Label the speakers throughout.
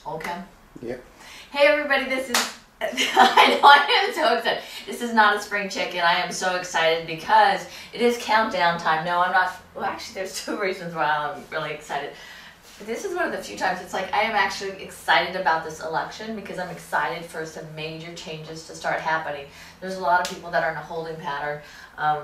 Speaker 1: Oldecam?
Speaker 2: Yep.
Speaker 1: Hey everybody, this is, I know I am so excited. This is not a spring chicken. I am so excited because it is countdown time. No, I'm not, well actually there's two reasons why I'm really excited. But this is one of the few times it's like I am actually excited about this election because I'm excited for some major changes to start happening. There's a lot of people that are in a holding pattern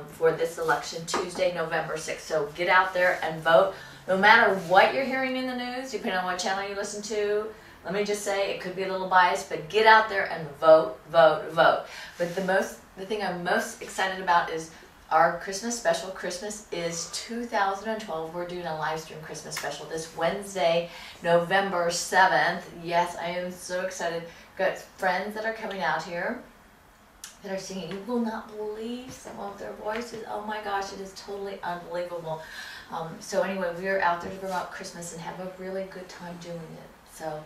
Speaker 1: for this election, Tuesday, November 6th. So get out there and vote. No matter what you're hearing in the news, depending on what channel you listen to, let me just say, it could be a little biased, but get out there and vote, vote, vote. But the thing I'm most excited about is our Christmas special. Christmas is 2012. We're doing a live stream Christmas special this Wednesday, November 7th. Yes, I am so excited. Got friends that are coming out here that are singing. You will not believe some of their voices. Oh my gosh, it is totally unbelievable. So anyway, we are out there to promote Christmas and have a really good time doing it. So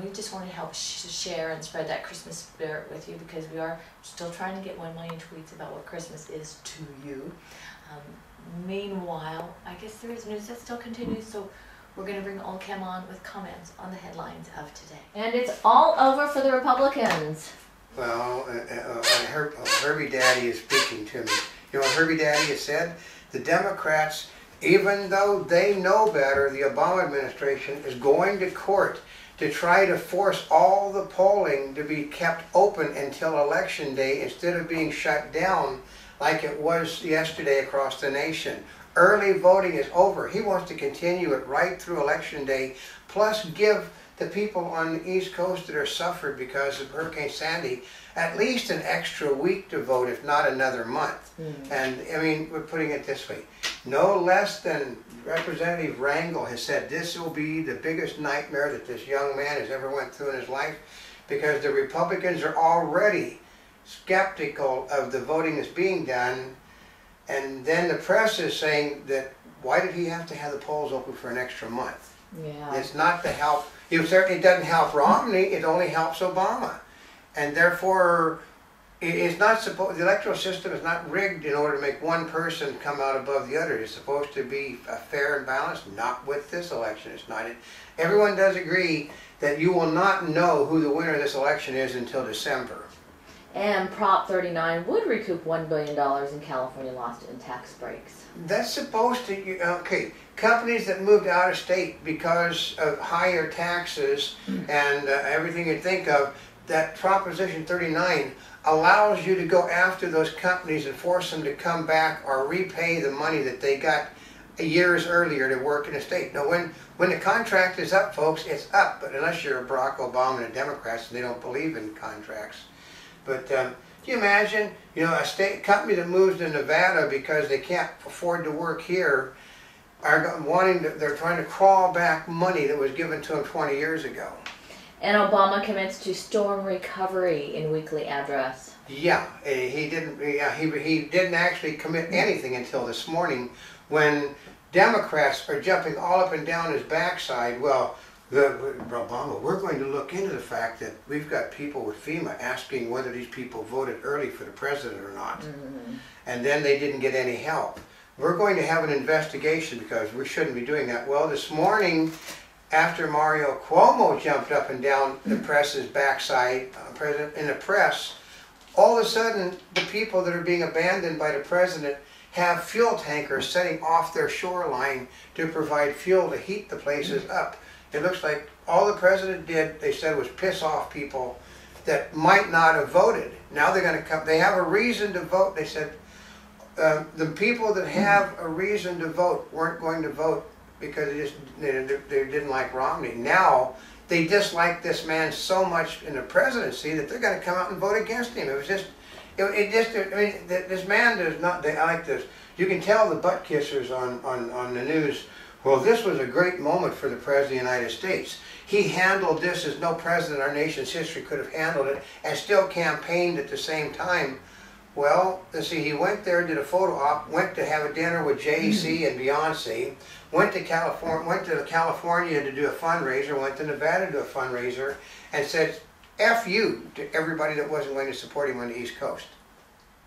Speaker 1: we just want to help share and spread that Christmas spirit with you because we are still trying to get 1 million tweets about what Christmas is to you. Meanwhile, I guess there is news that still continues, so we're going to bring Oldecam on with comments on the headlines of today. And it's all over for the Republicans.
Speaker 2: Well, Herbie Daddy is speaking to me. You know what Herbie Daddy has said? The Democrats, even though they know better, the Obama administration is going to court to try to force all the polling to be kept open until Election Day instead of being shut down like it was yesterday across the nation. Early voting is over. He wants to continue it right through Election Day, plus give the people on the East Coast that are suffered because of Hurricane Sandy at least an extra week to vote, if not another month. And I mean, we're putting it this way. No less than Representative Rangel has said this will be the biggest nightmare that this young man has ever went through in his life because the Republicans are already skeptical of the voting that's being done. And then the press is saying that why did he have to have the polls open for an extra month?
Speaker 1: Yeah.
Speaker 2: It's not to help. It certainly doesn't help Romney. It only helps Obama. And therefore, it's not supposed. The electoral system is not rigged in order to make one person come out above the other. It's supposed to be fair and balanced. Not with this election. It's not. Everyone does agree that you will not know who the winner of this election is until December.
Speaker 1: And Prop 39 would recoup $1 billion in California lost in tax breaks.
Speaker 2: That's supposed to, okay, companies that moved out of state because of higher taxes and everything you think of, that Proposition 39 allows you to go after those companies and force them to come back or repay the money that they got years earlier to work in a state. Now, when the contract is up, folks, it's up, but unless you're a Barack Obama and a Democrat and they don't believe in contracts. But can you imagine, you know, a state company that moves to Nevada because they can't afford to work here are they're trying to crawl back money that was given to them 20 years ago.
Speaker 1: And Obama commits to storm recovery in weekly address.
Speaker 2: Yeah, he didn't. Yeah, he didn't actually commit anything until this morning, when Democrats are jumping all up and down his backside. Well, Obama, we're going to look into the fact that we've got people with FEMA asking whether these people voted early for the president or not. And then they didn't get any help. We're going to have an investigation because we shouldn't be doing that. Well, this morning, after Mario Cuomo jumped up and down the press's backside, in the press, all of a sudden, the people that are being abandoned by the president have fuel tankers setting off their shoreline to provide fuel to heat the places up. It looks like all the president did, they said, was piss off people that might not have voted. Now they're going to come, they have a reason to vote. They said the people that have a reason to vote weren't going to vote because they didn't like Romney. Now they dislike this man so much in the presidency that they're going to come out and vote against him. It was just, I mean, this man does not, I like this. You can tell the butt kissers on the news, well, this was a great moment for the President of the United States. He handled this as no president in our nation's history could have handled it and still campaigned at the same time. Well, let's see, he went there, did a photo op, went to have a dinner with Jay-Z and Beyonce, went to California to do a fundraiser, went to Nevada to do a fundraiser, and said, F you to everybody that wasn't going to support him on the East Coast.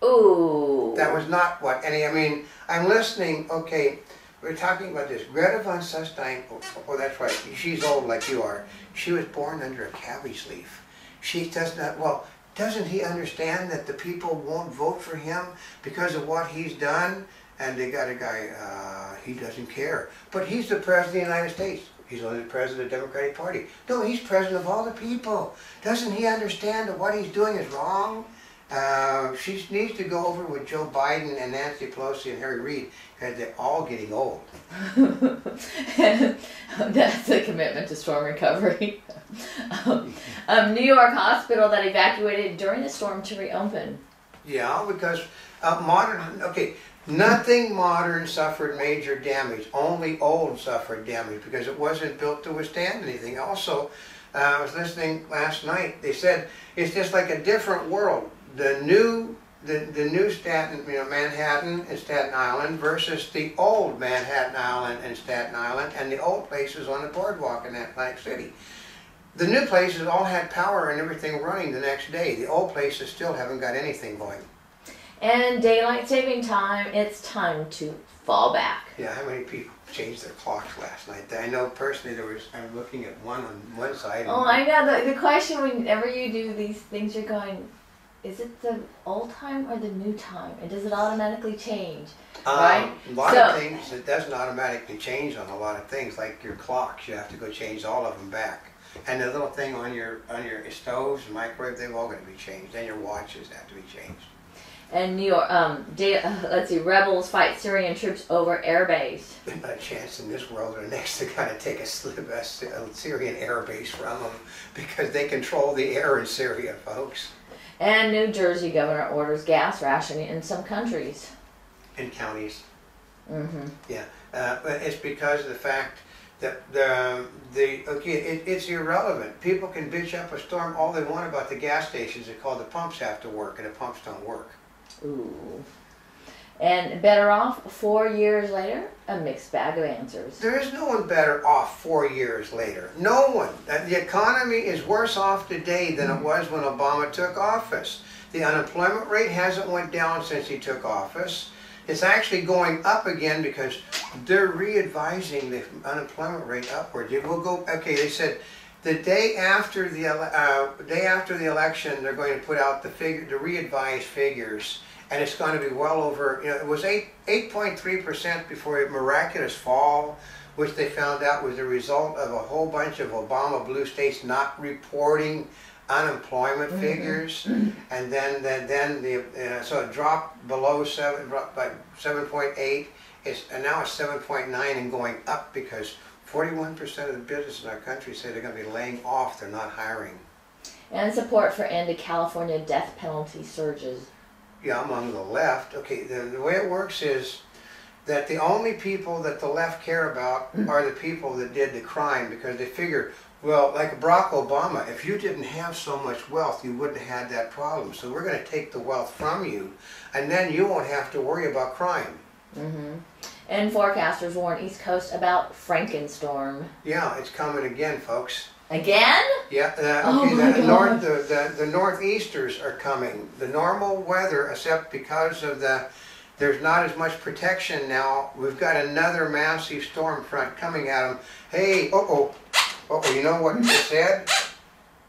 Speaker 1: Ooh.
Speaker 2: That was not what, and I mean, I'm listening, okay, we're talking about this. Greta von Sustine, oh, that's right, she's old like you are. She was born under a cabbage leaf. She does not, well, doesn't he understand that the people won't vote for him because of what he's done? And they got a guy, he doesn't care. But he's the President of the United States. He's only the President of the Democratic Party. No, he's President of all the people. Doesn't he understand that what he's doing is wrong? She needs to go over with Joe Biden and Nancy Pelosi and Harry Reid, because they're all getting old.
Speaker 1: That's a commitment to storm recovery. New York hospital that evacuated during the storm to reopen.
Speaker 2: Yeah, because nothing modern suffered major damage. Only old suffered damage because it wasn't built to withstand anything. Also, I was listening last night. They said it's just like a different world. The new Manhattan and Staten Island versus the old Manhattan Island and Staten Island and the old places on the boardwalk in Atlantic City. The new places all had power and everything running the next day. The old places still haven't got anything going. And
Speaker 1: daylight saving time, it's time to fall back.
Speaker 2: Yeah, how many people changed their clocks last night? I know personally I'm looking at one on one side.
Speaker 1: Oh, I know. The question whenever you do these things, you're going, is it the old time or the new time? And does it automatically change? Right?
Speaker 2: A lot of things, it doesn't automatically change on a lot of things, like your clocks. You have to go change all of them back. And the little thing on your stoves and microwave, they've all got to be changed. And your watches have to be changed.
Speaker 1: And New York, let's see, rebels fight Syrian troops over air base.
Speaker 2: There's not a chance in this world they're next to kind of take a Syrian air base from them, because they control the air in Syria, folks.
Speaker 1: And New Jersey governor orders gas rationing in some countries.
Speaker 2: In counties.
Speaker 1: Mm-hmm.
Speaker 2: Yeah, but it's because of the fact that it's irrelevant. People can bitch up a storm all they want about the gas stations. It's called the pumps have to work, and the pumps don't work.
Speaker 1: Ooh. And better off 4 years later? A mixed bag of answers.
Speaker 2: There is no one better off 4 years later. No one. The economy is worse off today than it was when Obama took office. The unemployment rate hasn't went down since he took office. It's actually going up again because they're re-advising the unemployment rate upwards. It will go, okay, they said the day after the election, they're going to put out the re-advised figures, and it's going to be well over, it was 8.3% before a miraculous fall, which they found out was the result of a whole bunch of Obama blue states not reporting unemployment figures, and so it dropped below 7, dropped by 7.8. And now it's 7.9 and going up because 41% of the businesses in our country say they're going to be laying off. They're not hiring.
Speaker 1: And support for end to California death penalty surges.
Speaker 2: Yeah, among the left. Okay, the way it works is that the only people that the left care about are the people that did the crime, because they figure, well, like Barack Obama, if you didn't have so much wealth, you wouldn't have had that problem. So we're going to take the wealth from you, and then you won't have to worry about crime.
Speaker 1: Mm-hmm. And forecasters warn East Coast about Frankenstorm.
Speaker 2: Yeah, it's coming again, folks.
Speaker 1: Again?
Speaker 2: Yeah, the northeasters are coming. The normal weather, except because of there's not as much protection now. We've got another massive storm front coming at them. Hey, you know what it said?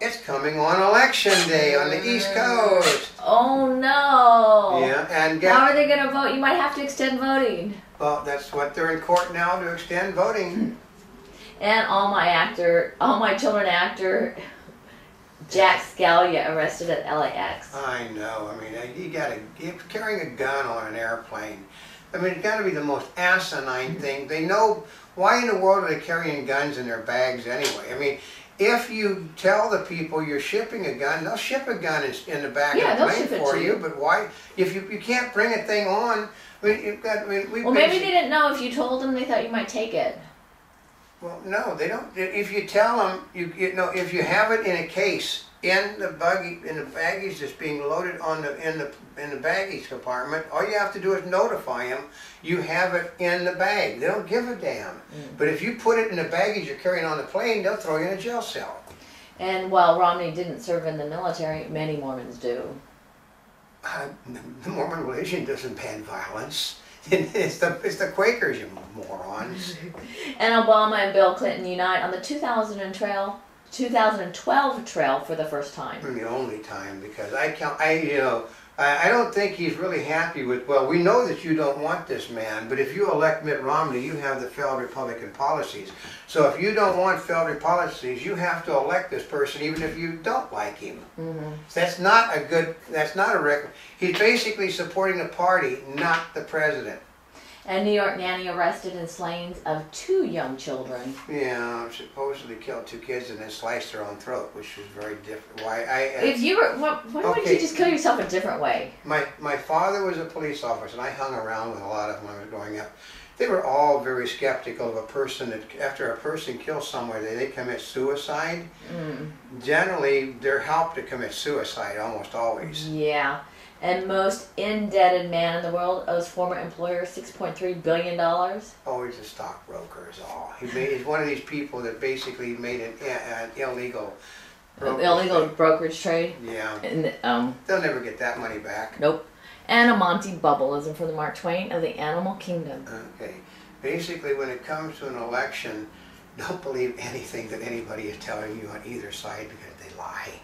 Speaker 2: It's coming on election day on the East Coast.
Speaker 1: Oh no!
Speaker 2: Yeah, and
Speaker 1: how are they going to vote? You might have to extend voting.
Speaker 2: Well, that's what they're in court now, to extend voting.
Speaker 1: And all my children actor Jack Scalia arrested at LAX.
Speaker 2: I know. I mean, you're carrying a gun on an airplane. I mean, it's got to be the most asinine thing. They know, why in the world are they carrying guns in their bags anyway? I mean, if you tell the people you're shipping a gun, they'll ship a gun in the back of the plane for you. But why, if you can't bring a thing on, I mean,
Speaker 1: well, maybe they didn't know. If you told them, they thought you might take it.
Speaker 2: Well, no, they don't. If you tell them, if you have it in a case in the baggage that's being loaded in the baggage compartment, all you have to do is notify them you have it in the bag. They don't give a damn. But if you put it in the baggage you're carrying on the plane, they'll throw you in a jail cell.
Speaker 1: And while Romney didn't serve in the military, many Mormons do.
Speaker 2: The Mormon religion doesn't ban violence. It's the Quakers, you morons.
Speaker 1: And Obama and Bill Clinton unite on the 2012 trail for the first time.
Speaker 2: The only time, because I don't think he's really happy with, well, we know that you don't want this man, but if you elect Mitt Romney, you have the failed Republican policies. So if you don't want failed policies, you have to elect this person even if you don't like him.
Speaker 1: Mm-hmm.
Speaker 2: That's not a record. He's basically supporting the party, not the president.
Speaker 1: And New York nanny arrested in slayings of 2 young children.
Speaker 2: Yeah, supposedly killed 2 kids and then sliced their own throat, which was very different. Why
Speaker 1: if you were, why wouldn't you just kill yourself a different way?
Speaker 2: My father was a police officer, and I hung around with a lot of them when I was growing up. They were all very skeptical of a person that after a person kills someone, they commit suicide. Generally, they're helped to commit suicide almost always.
Speaker 1: Yeah. And most indebted man in the world owes former employer $6.3 billion.
Speaker 2: Oh, he's a stockbroker is all. He's one of these people that basically made an illegal
Speaker 1: brokerage trade.
Speaker 2: Yeah.
Speaker 1: And,
Speaker 2: they'll never get that money back.
Speaker 1: Nope. And a Monty Bubbleism for the Mark Twain of the animal kingdom.
Speaker 2: Okay. Basically, when it comes to an election, don't believe anything that anybody is telling you on either side because they lie.